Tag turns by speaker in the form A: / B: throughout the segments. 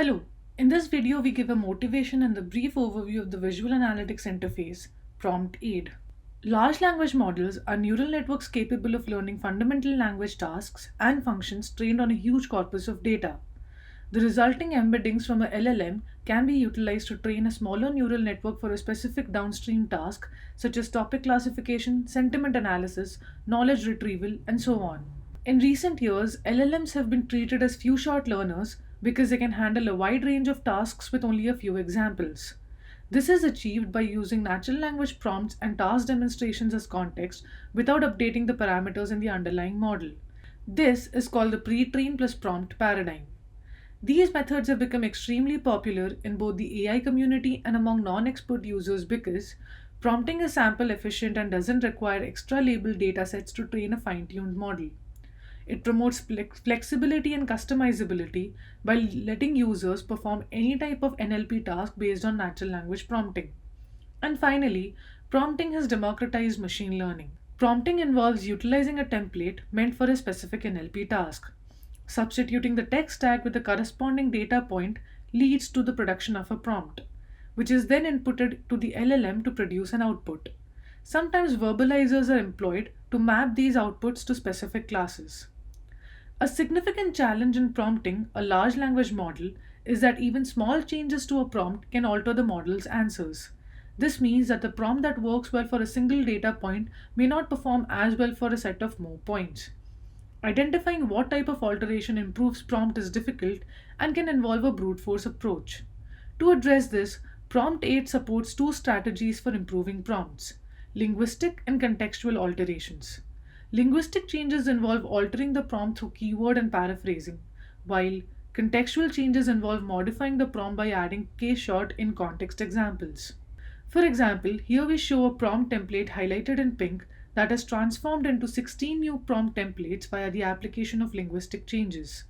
A: Hello, in this video we give a motivation and the brief overview of the visual analytics interface, PromptAid. Large language models are neural networks capable of learning fundamental language tasks and functions trained on a huge corpus of data. The resulting embeddings from a LLM can be utilized to train a smaller neural network for a specific downstream task such as topic classification, sentiment analysis, knowledge retrieval, and so on. In recent years, LLMs have been treated as few shot learners because they can handle a wide range of tasks with only a few examples. This is achieved by using natural language prompts and task demonstrations as context without updating the parameters in the underlying model. This is called the pre-train plus prompt paradigm. These methods have become extremely popular in both the AI community and among non-expert users because prompting is sample efficient and doesn't require extra labeled datasets to train a fine-tuned model. It promotes flexibility and customizability by letting users perform any type of NLP task based on natural language prompting. And finally, prompting has democratized machine learning. Prompting involves utilizing a template meant for a specific NLP task. Substituting the text tag with a corresponding data point leads to the production of a prompt, which is then inputted to the LLM to produce an output. Sometimes verbalizers are employed to map these outputs to specific classes. A significant challenge in prompting a large language model is that even small changes to a prompt can alter the model's answers. This means that the prompt that works well for a single data point may not perform as well for a set of more points. Identifying what type of alteration improves prompt is difficult and can involve a brute force approach. To address this, PromptAid supports two strategies for improving prompts: linguistic and contextual alterations. Linguistic changes involve altering the prompt through keyword and paraphrasing, while contextual changes involve modifying the prompt by adding case-short in context examples. For example, here we show a prompt template highlighted in pink that is transformed into 16 new prompt templates via the application of linguistic changes.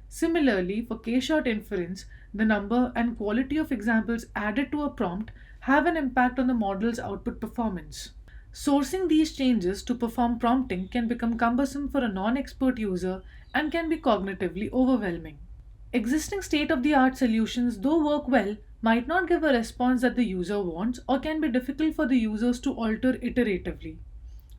A: Similarly, for case-short inference, the number and quality of examples added to a prompt have an impact on the model's output performance. Sourcing these changes to perform prompting can become cumbersome for a non-expert user and can be cognitively overwhelming. Existing state-of-the-art solutions, though work well, might not give a response that the user wants or can be difficult for the users to alter iteratively.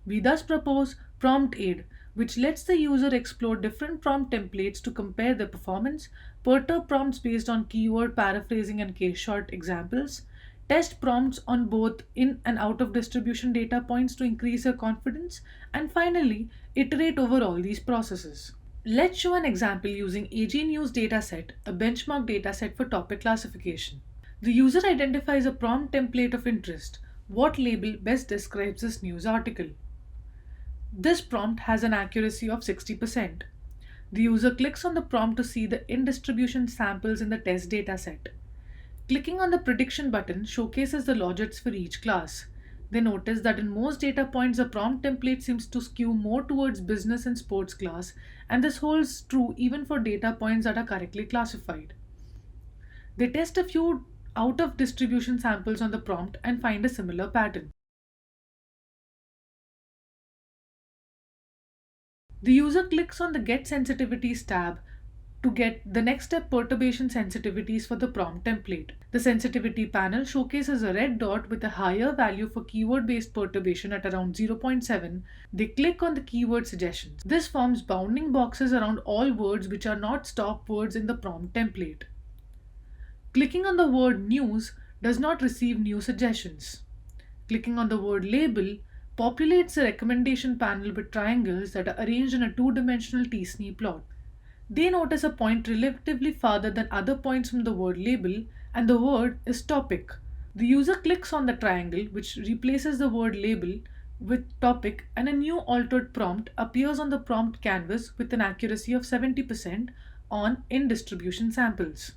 A: We thus propose PromptAid, which lets the user explore different prompt templates to compare their performance, perturb prompts based on keyword paraphrasing and case-short examples, test prompts on both in and out of distribution data points to increase your confidence, and finally, iterate over all these processes. Let's show an example using AG News dataset, a benchmark dataset for topic classification. The user identifies a prompt template of interest. What label best describes this news article? This prompt has an accuracy of 60%. The user clicks on the prompt to see the in-distribution samples in the test dataset. Clicking on the prediction button showcases the logits for each class. They notice that in most data points, the prompt template seems to skew more towards business and sports class, and this holds true even for data points that are correctly classified. They test a few out of distribution samples on the prompt and find a similar pattern. The user clicks on the Get Sensitivities tab to get the next step perturbation sensitivities for the prompt template. The sensitivity panel showcases a red dot with a higher value for keyword-based perturbation at around 0.7. They click on the keyword suggestions. This forms bounding boxes around all words which are not stop words in the prompt template. Clicking on the word news does not receive new suggestions. Clicking on the word label populates the recommendation panel with triangles that are arranged in a two-dimensional T-SNE plot. They notice a point relatively farther than other points from the word label, and the word is topic. The user clicks on the triangle, which replaces the word label with topic, and a new altered prompt appears on the prompt canvas with an accuracy of 70% on in-distribution samples.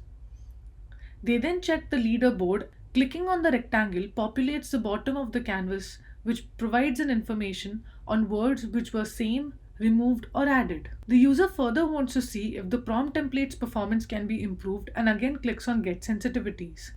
A: They then check the leaderboard. Clicking on the rectangle populates the bottom of the canvas, which provides an information on words which were same, removed, or added. The user further wants to see if the prompt template's performance can be improved and again clicks on Get Sensitivities.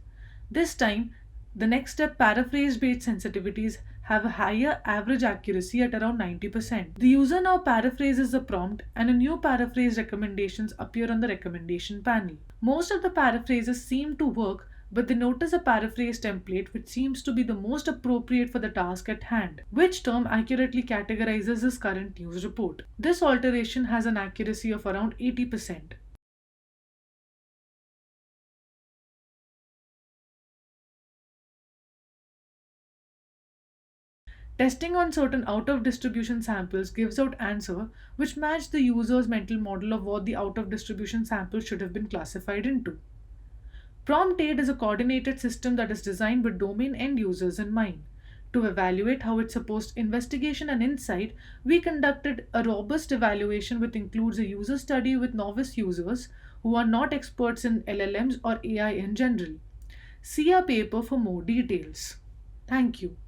A: This time, the next step paraphrase-based sensitivities have a higher average accuracy at around 90%. The user now paraphrases the prompt and a new paraphrase recommendations appear on the recommendation panel. Most of the paraphrases seem to work, but they notice a paraphrase template which seems to be the most appropriate for the task at hand. Which term accurately categorizes his current news report? This alteration has an accuracy of around 80%. Testing on certain out-of-distribution samples gives out answers which match the user's mental model of what the out-of-distribution sample should have been classified into. PromptAid is a coordinated system that is designed with domain end users in mind. To evaluate how it supports investigation and insight, we conducted a robust evaluation which includes a user study with novice users who are not experts in LLMs or AI in general. See our paper for more details. Thank you.